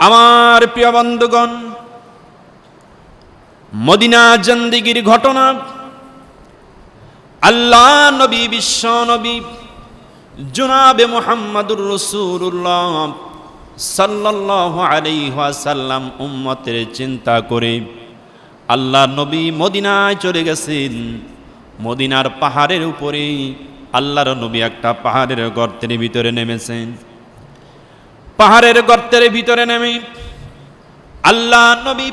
আমার প্রিয় বন্ধুগণ, মদিনা জিন্দেগির ঘটনা, আল্লাহ নবী, বিশ্ব নবী জনাবে মুহাম্মদুর রাসূলুল্লাহ সাল্লাল্লাহু আলাইহি ওয়াসাল্লাম উম্মতের চিন্তা করে আল্লাহ নবী মদিনায় চলে গেছেন। মদিনার পাহাড়ের উপরে আল্লাহর নবী একটা পাহাড়ের গর্তের ভিতরে নেমেছেন। পাহাড়ের গর্তের ভিতরে নেমে আল্লাহ নবী,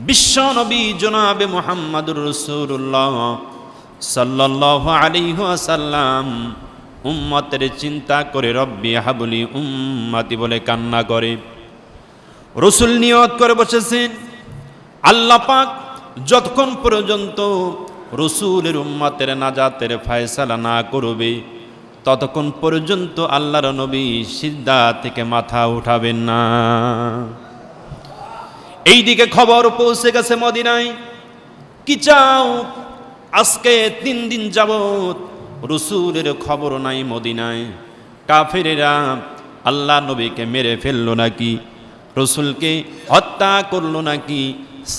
বিশ্ব নবী জনাবে মুহাম্মদুর রাসূলুল্লাহ সাল্লাল্লাহু আলাইহি ওয়াসাল্লাম উম্মতের চিন্তা করে রব্বি হাবলি উম্মতি বলে কান্না করে রাসূল নিয়ত করে বসেছেন, আল্লাহ পাক যতক্ষণ পর্যন্ত রাসূলের উম্মতের নাজাতের ফয়সালা না করবে ততক্ষণ পর্যন্ত আল্লাহর নবী সিজদা থেকে মাথা উঠাবেন না। এইদিকে খবর পৌঁছে গেছে মদিনায়। কি চাও, আজকে 3 দিন যাবত রাসূলের খবর নাই মদিনায়। কাফেরেরা আল্লাহ নবীকে মেরে ফেললো নাকি, রাসূলকে হত্যা করলো নাকি,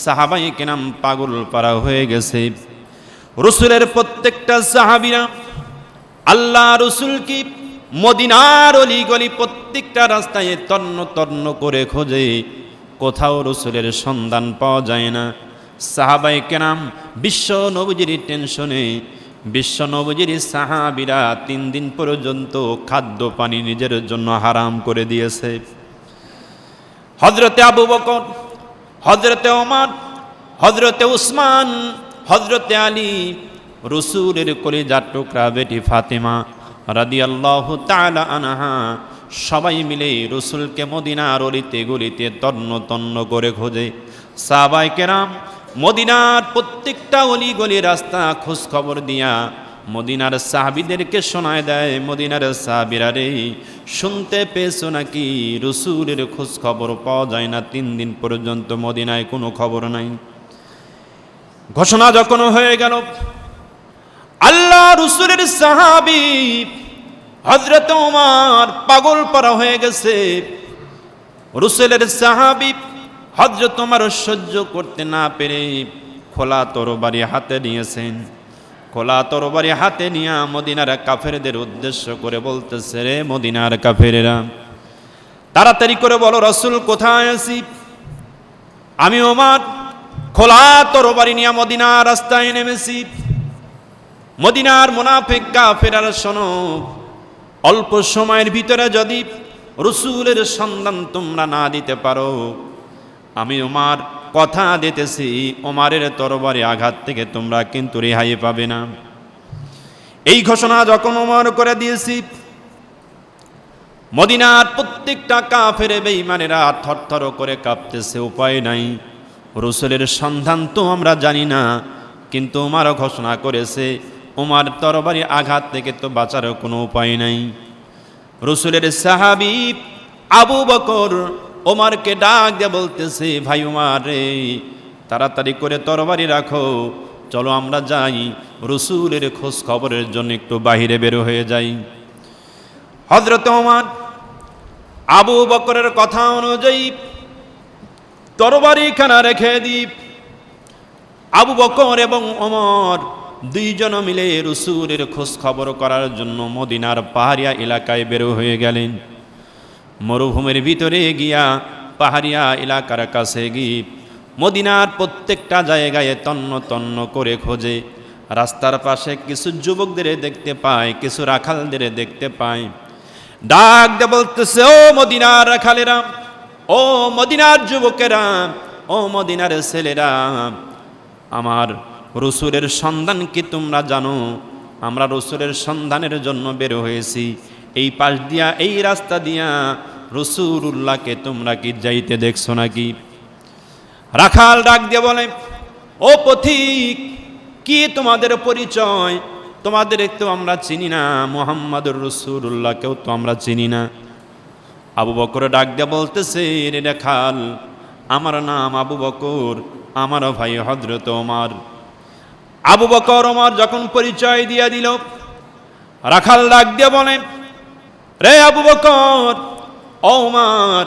সাহাবায়ে কেরাম পাগল পারা হয়ে গেছে। রাসূলের প্রত্যেকটা সাহাবীরা আল্লাহ রাসূলকে মদিনার অলিগলি প্রত্যেকটা রাস্তায় তন্ন তন্ন করে খোঁজে, কোথাও রাসূলের সন্ধান পাওয়া যায় না। সাহাবায়ে কেরাম বিশ্ব নবীজির টেনশনে, বিশ্ব নবীজির সাহাবীরা 3 দিন পর্যন্ত খাদ্য পানি নিজের জন্য হারাম করে দিয়েছে। হযরতে আবু বকর, হযরতে ওমর, হযরতে উসমান, হযরতে আলী, রাসূলের কলিজার টুকরা বেটি ফাতেমা রাদিয়াল্লাহু তাআলা আনহা সবাই মিলে রাসূলকে মদিনার অলিতে গলিতে তন্ন তন্ন করে খোঁজে। সাহাবায়ে কেরাম মদিনার প্রত্যেকটা অলি গলি রাস্তা খোঁজ খবর দিয়া মদিনার সাহাবীদেরকে শোনায় দেয়, মদিনার সাহাবীরা রে, শুনতে পেয়েছো নাকি রাসূলের খোঁজ খবর পাওয়া যায় না, 3 দিন পর্যন্ত মদিনায় কোনো খবর নাই। ঘোষণা যখন হয়ে গেল, আল্লাহ রাসূলের সাহাবী হযরত ওমর পাগল পারা হয়ে গেছে। রাসূলের সাহাবী হযরত ওমর সহ্য করতে না পেরে খোলা তরবারি হাতে নিয়েছেন। খোলা তরবারি হাতে নিয়ে মদিনার কাফেরদের উদ্দেশ্য করে বলতেছে, রে মদিনার কাফেরেরা, তাড়াতাড়ি করে বলো রাসূল কোথায় আছি। আমি ওমর খোলা তরবারি নিয়ে মদিনার রাস্তায় নেমেছি। মদিনার মুনাফিক কাফেররা শোনো, অল্প সময়ের ভিতরে যদি রাসূলের সন্ধান তোমরা না দিতে পারো, আমি ওমর কথা দিতেছি, ওমরের তরবারি আঘাত থেকে তোমরা কিন্তু রেহাই পাবে না। এই ঘোষণা যখন ওমর করে দিয়েছি, মদিনার প্রত্যেকটা কাফের বেঈমানেরা থরথর করে কাঁপতেছে। উপায় নাই, রাসূলের সন্ধান তো আমরা জানি না, কিন্তু ওমর ঘোষণা করেছে, ওমর তরবারি আঘাত থেকে তো বাঁচার কোনো উপায় নাই। রাসূলের সাহাবী আবু বকর ওমরকে ডাক দিয়ে বলতেছে, ভাই ওমর রে, তাড়াতাড়ি করে তরবারি রাখো, চলো আমরা যাই, রাসূলের খোঁজ খবরের জন্য একটু বাহিরে বের হয়ে যাই। হযরত ওমর আবু বকরের কথা অনুযায়ী তরবারিখানা রেখে দিই। আবু বকর এবং ওমর 2 জন মিলে রাসূলের খোঁজ খবর করার জন্য মদিনার পাহাড়িয়া এলাকায় বের হয়ে গেলেন। মরুভূমির ভিতরে গিয়া পাহাড়িয়া এলাকার কাছে গিয়ে মদিনার প্রত্যেকটা জায়গায় তন্ন তন্ন করে খোঁজে। রাস্তার পাশে কিছু যুবকদের দেখতে পায়, কিছু রাখালদের দেখতে পায়। ডাক দিয়ে বলতেছে, ও মদিনার রাখালেরা, ও মদিনার যুবকেরা, ও মদিনার ছেলেরা, আমার রাসূলের সন্ধান কি তোমরা জানো? আমরা রাসূলের সন্ধানের জন্য বের হয়েছি। এই পাশ দিয়া, এই রাস্তা দিয়া রাসূলুল্লাহকে তোমরা কি যাইতে দেখছো নাকি? রাখাল ডাক দিয়ে বলে, ও পথিক, কি তোমাদের পরিচয়? তোমাদের তো আমরা চিনি না, মুহাম্মদুর রাসূলুল্লাহকেও তো আমরা চিনি না। আবু বকর ডাক দিয়ে বলতেছে, রে রাখাল, আমার নাম আবু বকর, আমার ভাই হযরত ওমর। আবু বকর ওমর যখন পরিচয় দিয়ে দিল, রাখাল ডাক দিয়ে বলে, রে আবু বকর, ওমর,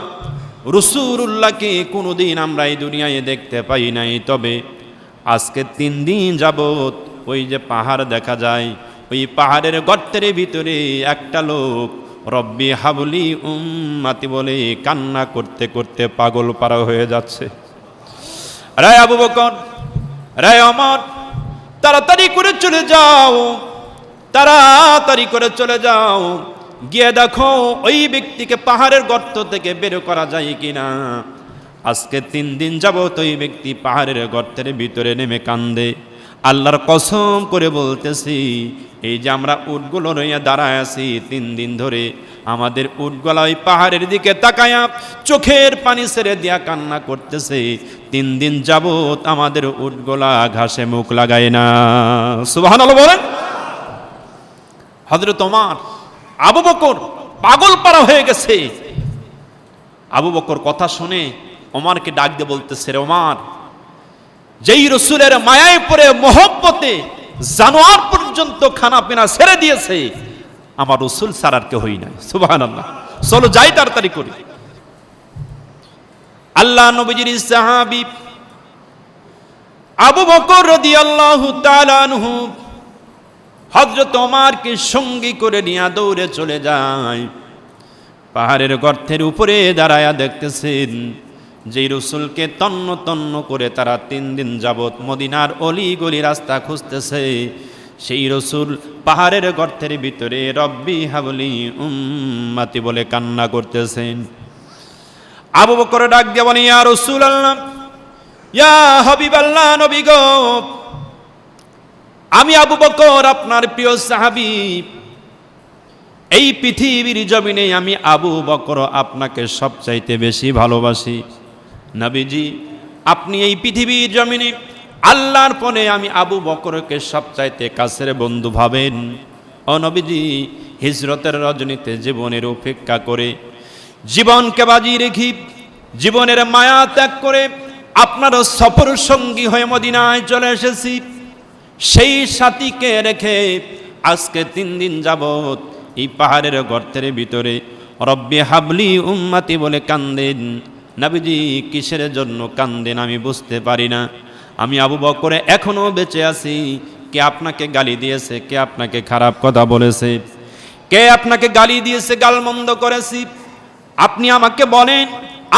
রাসূলুল্লাহকে কোনোদিন আমরা এই দুনিয়ায় দেখতে পাই নাই, তবে আজকে 3 দিন যাবত ওই যে পাহাড় দেখা যায়, ওই পাহাড়ের গর্তের ভিতরে একটা লোক রব্বি হাবলি উম্মতি বলে কান্না করতে করতে পাগল পারা হয়ে যাচ্ছে। রে আবু বকর, রে ওমর, তাড়াতাড়ি করে চলে যাও, তাড়াতাড়ি করে চলে যাও, গিয়ে দেখো ওই ব্যক্তিকে পাহাড়ের গর্ত থেকে বের করা যায় কিনা। আজকে 3 দিন যাবত ওই ব্যক্তি পাহাড়ের গর্তের ভিতরে নেমে কান্দে। আল্লাহর কসম করে বলতেছি, এই যে আমরা উটগুলো রইয়া দাঁড়ায় আছি 3 দিন ধরে, আমাদের উটগুলা ওই পাহাড়ের দিকে তাকায়া চোখের পানি ছেড়ে দিয়া কান্না করতেছে। 3 দিন যাবত আমাদের উটগুলা ঘাসে মুখ লাগায় না। সুবহানাল্লাহ বলেন। হযরত ওমর, আবু বকর পাগল পারা হয়ে গেছে। আবু বকর কথা শুনে ওমরকে ডাক দিয়ে বলতেছে, রে ওমর, যেই রসুলের মায়ায় পড়ে মহব্বতে জানোয়ার পর্যন্ত খানা পিনা ছেড়ে দিয়েছে, আমার রসুল ছাড়ার কেউ হই নাই। সুবহানাল্লাহ, চলো যাই তাড়াতাড়ি করি। আল্লাহ নবীজির সাহাবী আবু বকর রাদিয়াল্লাহু তাআলা আনহু হযরত ওমরকে সঙ্গী করে নিয়ে দৌড়ে চলে যায়। পাহাড়ের গর্তের উপরে দাঁড়ায়া দেখতেছেন যেই রসুলকে তন্ন তন্ন করে তারা 3 দিন যাবত মদিনার অলি গলি রাস্তা খুঁজতেছে, সেই রসুল পাহাড়ের গর্তের ভিতরে রব্বি হাবলি উম্মতি বলে কান্না করতেছেন। আবু বকর ডাক দিয়ে বলে, ইয়া রাসূলুল্লাহ, ইয়া হাবিবাল্লাহ, নবী গো, আমি আবু বকর আপনার প্রিয় সাহাবী, এই পৃথিবীর জমিনে আমি আবু বকর আপনাকে সবচাইতে বেশি ভালোবাসি। নবীজি, আপনি এই পৃথিবীর জমিনে আল্লাহর পরে আমি আবু বকরকে সবচাইতে কাছের বন্ধু ভাবেন। ও নবীজি, হিজরতের রজনীতে জীবনের উপেক্ষা করে, জীবনকে বাজি রেখে, জীবনের মায়া ত্যাগ করে আপনার সফর সঙ্গী হয়ে মদিনায় চলে এসেছি। সেই সাথীকে রেখে আজকে 3 দিন যাবত এই পাহাড়ের গর্তের ভিতরে রব্বি হাবলি উম্মতি বলে কান্দেন। নবীজি, কিসের জন্য কান্দেন আমি বুঝতে পারি না। আমি আবু বকর এখনো বেঁচে আছি। কে আপনাকে গালি দিয়েছে? কে আপনাকে খারাপ কথা বলেছে? কে আপনাকে গালি দিয়েছে, গালমন্দ করেছি? আপনি আমাকে বলেন,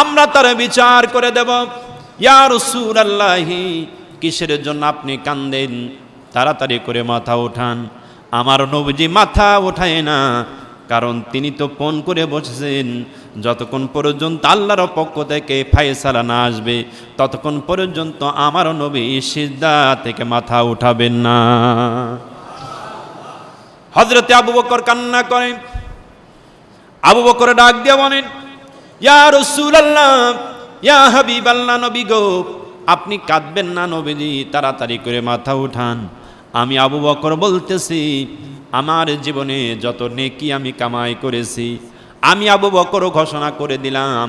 আমরা তার বিচার করে দেব। ইয়া রাসূলুল্লাহ, কিসের জন্য আপনি কান্দেন? তাড়াতাড়ি করে মাথা ওঠান। আমার নবীজি মাথা ওঠায় না, কারণ তিনি তো ফোন করে বসেছেন, যতক্ষণ পর্যন্ত আল্লাহর পক্ষ থেকে ফায়সালা না আসবে ততক্ষণ পর্যন্ত আমার নবী সিজদা থেকে মাথা উঠাবেন না। হযরতে আবু বকর কান্না করেন। আবু বকর ডাক দিয়ে বলেন, ইয়া রাসূলুল্লাহ, ইয়া হাবিবাল্লাহ, নবী গো, আপনি কাঁদবেন না নবীজি, তাড়াতাড়ি করে মাথা উঠান। আমি আবু বকর বলতেছি, আমার জীবনে যত নেকি আমি কামাই করেছি, আমি আবু বকর ঘোষণা করে দিলাম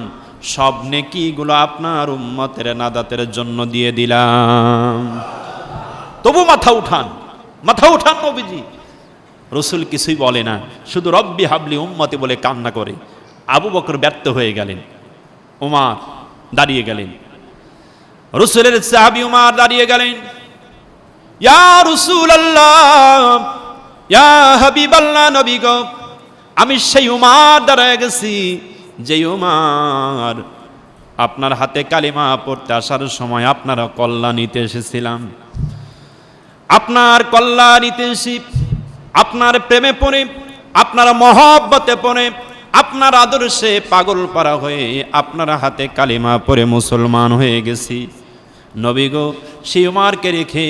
সব নেকিগুলো আপনার উম্মতের নাদাতের জন্য দিয়ে দিলাম। তবু মাথা উঠান, মাথা উঠান নবীজি। রসুল কিছুই বলে না, শুধু রব্বি হাবলি উম্মতি বলে কান্না করে। আবু বকর ব্যর্থ হয়ে গেলেন। ওমর দাঁড়িয়ে গেলেন। রসুলের সাহাবী ওমর দাঁড়িয়ে গেলেন। ইয়া রাসূলুল্লাহ, ইয়া হাবিবাল্লাহ, নবী গো, আমি সেই ওমর দাঁড়ায় গেছি যে ওমর আপনার হাতে কালিমা পড়তে আসার সময় আপনার কল্যাণ নিতে এসেছিলাম। আপনার কল্যাণ নিতে এসে আপনার প্রেমে পড়ে, আপনার মহব্বতে পড়ে, আপনার আদর্শে পাগল পারা হয়ে আপনার হাতে কালিমা পড়ে মুসলমান হয়ে গেছি। নবী গো, সেই ওমরকে রেখে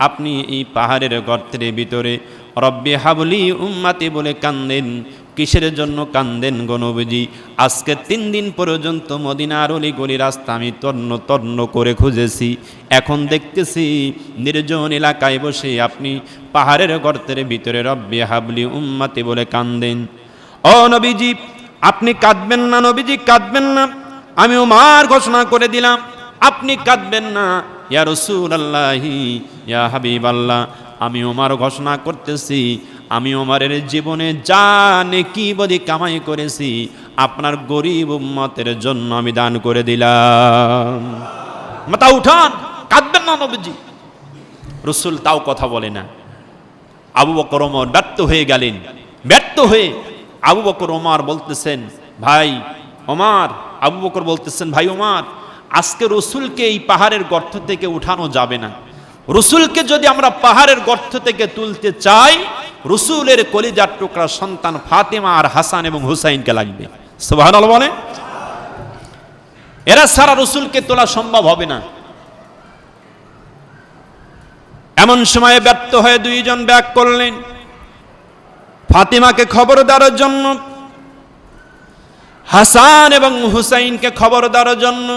আপনি এই পাহাড়ের গর্তের ভিতরে রব্বি হাবলি উম্মতি বলে কান্দেন। কিসের জন্য কান্দেন গো নবীজি? আজকে 3 দিন পর্যন্ত মদিনার অলি গলি রাস্তা আমি তন্ন তন্ন করে খুঁজেছি, এখন দেখতেছি নির্জন এলাকায় বসে আপনি পাহাড়ের গর্তের ভিতরে রব্বি হাবলি উম্মতি বলে কান্দেন। ও নবীজি, আপনি কাঁদবেন না নবীজি, কাঁদবেন না। আমি ওমর ঘোষণা করে দিলাম, আপনি কাঁদবেন না। ইয়া রাসূলুল্লাহ, ইয়া হাবিবাল্লাহ, আমি ওমর ঘোষণা করতেছি, আমি ওমরের জীবনে যা নেকি বদি কামাই করেছি আপনার গরিব উম্মতের জন্য আমি দান করে দিলাম। মাথা উঠান, কাঁদবেন না নবীজি। রাসূল তাও কথা বলে না। আবু বকর ওমর ব্যর্থ হয়ে গেলেন। ব্যর্থ হয়ে আবু বকর ওমর বলতেছেন, ভাই ওমর, আবু বকর বলতেছেন, ভাই ওমর, আজকে রাসূলকে এই পাহাড়ের গর্ত থেকে উঠানো যাবে না। রাসূলকে যদি আমরা পাহাড়ের গর্ত থেকে তুলতে চাই, রাসূলের কলিজার টুকরা সন্তান ফাতেমা আর হাসান এবং হুসাইনকে লাগবে। সুবহানাল্লাহ বলে। এরা সারা রাসূলকে তোলা সম্ভব হবে না। এমন সময়ে ব্যর্থ হয়ে দুইজন ব্যাক করলেন। ফাতেমাকে খবর দেওয়ার জন্য, হাসান এবং হুসাইনকে খবর দেওয়ার জন্য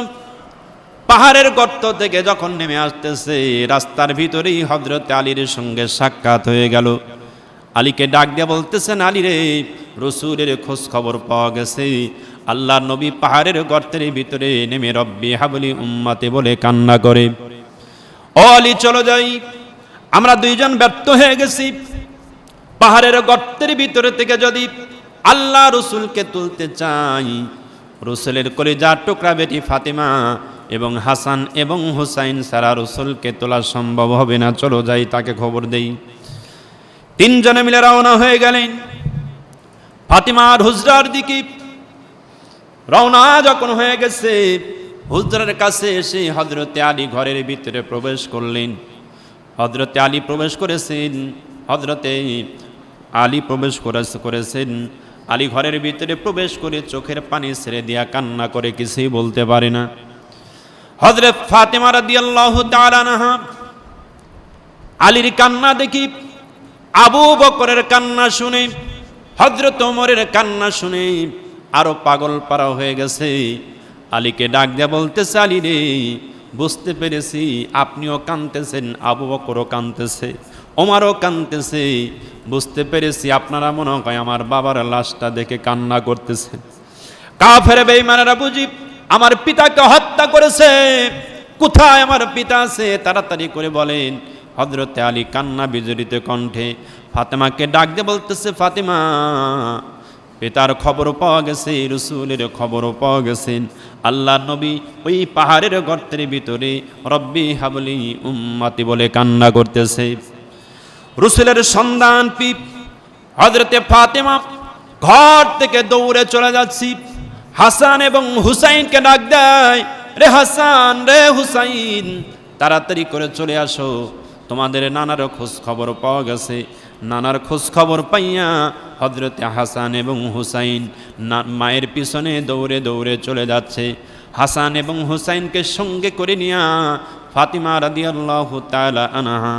পাহাড়ের গর্ত থেকে যখন নেমে আসতেছে, রাস্তার ভিতরেই হযরত আলীর সঙ্গে সাক্ষাৎ হয়ে গেল। আলীকে ডাক দিয়ে বলতেছেন, আলী রে, রাসূলের খোঁজ খবর পাওয়া গেছে। আল্লাহর নবী পাহাড়ের গর্তের ভিতরে নেমে রব্বি হাবলি উম্মতি বলে কান্না করে। ও আলী, চলো যাই, আমরা দুইজন ব্যর্থ হয়ে গেছি। পাহাড়ের গর্তের ভিতরে থেকে যদি আল্লাহ রাসূলকে তুলতে চাই, রাসূলের কলিজার টুকরা বেটি ফাতেমা এবং হাসান এবং হুসাইন সারা রাসূলকে তোলা সম্ভব হবে না। চলো যাই, তাকে খবর দেই। তিনজনে মিলে রওনা হয়ে গেলেন ফাতেমার হুজরার দিকে। রওনা যখন হয়ে গেছে, হুজরার কাছে এসে হযরতে আলী ঘরের ভিতরে প্রবেশ করলেন। হযরতে আলী প্রবেশ করেছেন। হযরতে আলী প্রবেশ করেছেন। আলী ঘরের ভিতরে প্রবেশ করে চোখের পানি ছেড়ে দিয়া কান্না করে, কিছুই বলতে পারে না। হযরত ফাতেমা রাদিয়াল্লাহু তাআলা আনহা আলীর কান্না দেখি, আবু বকরের কান্না শুনে, হযরত ওমরের কান্না শুনে আরো পাগল পারা হয়ে গেছে। আলীকে ডাক দিয়ে বলতেছে, আলী রে, বুঝতে পেরেছি আপনিও কাঁদতেছেন, আবু বকরও কাঁদতেছে, ওমরও কাঁদতেছে। বুঝতে পেরেছি আপনারা মনে হয় আমার বাবার লাশটা দেখে কান্না করতেছেন। কাফের বেঈমানেরা বুঝি আমার পিতাকে হত্যা করেছে। কোথায় আমার পিতা আছে? তাড়াতাড়ি করে বলেন। হযরতে আলী কান্না বিজড়িত কণ্ঠে ফাতেমাকে ডাক দিয়ে বলতেছে, ফাতেমা, পিতার খবর পাওয়া গেছে, রাসূলের খবরও পাওয়া গেছে। আল্লাহর নবী ওই পাহাড়ের গর্তের ভিতরে রব্বি হাবলি উম্মতি বলে কান্না করতেছে। রাসূলের সন্ধান পেয়ে হযরতে ফাতেমা ঘর থেকে দৌড়ে চলে যাচ্ছি। হাসান এবং হুসাইনকে ডাক দেয়, রে হাসান, রে হুসাইন, তাড়াতাড়ি করে চলে আসো, তোমাদের নানার খোঁজ খবর পাওয়া গেছে। নানার খোঁজ খবর পাইয়া হযরতে হাসান এবং হুসাইন মায়ের পিছনে দৌড়ে দৌড়ে চলে যাচ্ছে। হাসান এবং হুসাইনকে সঙ্গে করে নিয়া ফাতিমা রাদিয়াল্লাহু তাআলা আনহা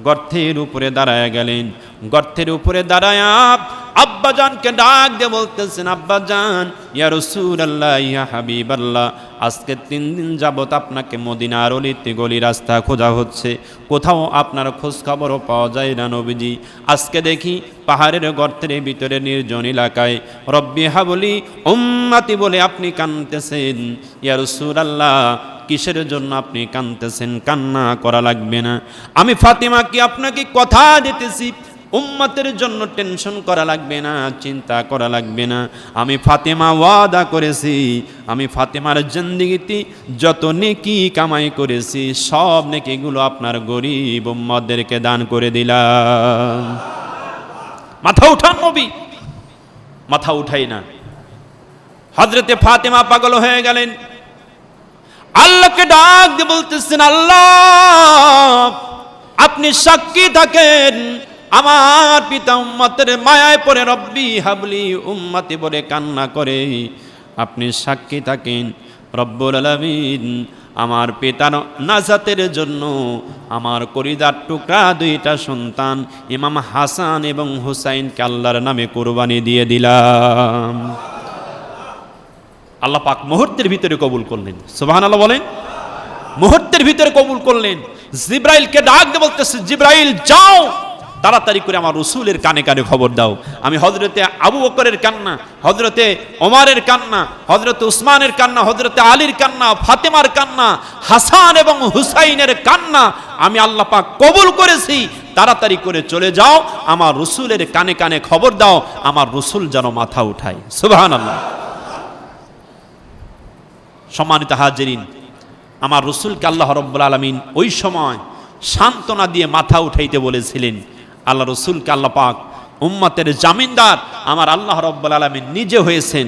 গর্তের উপরে দাঁড়ায় গেলেন। গর্তের উপরে দাঁড়ায়া আব্বাজানকে ডাক দিয়ে বলতেছেন, আব্বাজান, ইয়া রাসূলুল্লাহ, ইয়া হাবিবাল্লাহ, আজকে 3 দিন যাবত আপনাকে মদিনার অলিতে গলি রাস্তা খোঁজা হচ্ছে, কোথাও আপনার খোঁজ খবরও পাওয়া যায় না নবীজি। আজকে দেখি পাহাড়ের গর্তের ভিতরে নির্জন এলাকায় রব্বি হাবলি উম্মতি বলে আপনি কাঁদতেছেন। ইয়া রাসূলুল্লাহ, কিসের জন্য আপনি কাঁদতেছেন? কান্না করা লাগবে না। আমি ফাতিমা কি আপনাকে কথা দিতেছি, উম্মতের জন্য টেনশন করা লাগবে না, চিন্তা করা লাগবে না। আমি ফাতেমা ওয়াদা করেছি, আমি ফাতেমার জিন্দেগিতে যত নেকি কামাই করেছি সব নেকিগুলো আপনার গরিব উম্মতদেরকে দান করে দিলাম। মাথা উঠান নবী, মাথা উঠাই না। হযরতে ফাতেমা পাগল হয়ে গেলেন। আল্লাহকে ডাক দিয়ে বলতেছেন, আল্লাহ, আপনি সাক্ষী থাকেন, আমার পিতা উম্মতের মায়ায় পড়ে রব্বি হাবলি উম্মতি বলে কান্না করে। আপনি সাক্ষী থাকেন রব্বুল আলামিন আমার পিতার নাজাতের জন্য আমার কলিজার টুকরা 2টা সন্তান ইমাম হাসান এবং হুসাইনকে আল্লাহর নামে কুরবানি দিয়ে দিলাম। আল্লাহ পাক মুহূর্তের ভিতরে কবুল করলেন। সুবহানাল্লাহ বলেন। মুহূর্তের ভিতরে কবুল করলেন। জিবরাইলকে ডাক দিয়ে বলতেছে, জিবরাইল যাও, তাড়াতাড়ি করে আমার রাসূলের কানে কানে খবর দাও। আমি হযরতে আবু বকরের কান্না, হযরতে ওমরের কান্না, হযরতে উসমানের কান্না, হযরতে আলীর কান্না, ফাতেমার কান্না, হাসান এবং হুসাইনের কান্না আমি আল্লাহ পাক কবুল করেছি। তাড়াতাড়ি করে চলে যাও, আমার রাসূলের কানে কানে খবর দাও, আমার রাসূল যেন মাথা উঠায়। সুবহানাল্লাহ। সম্মানিত হাজিরিন, আমার রসুলকে আল্লাহ রাব্বুল আলামিন ওই সময় সান্ত্বনা দিয়ে মাথা উঠাইতে বলেছিলেন। আল্লাহ রসুলকে আল্লাহ পাক উম্মতের জামিনদার আমার আল্লাহ রাব্বুল আলামিন নিজে হয়েছেন।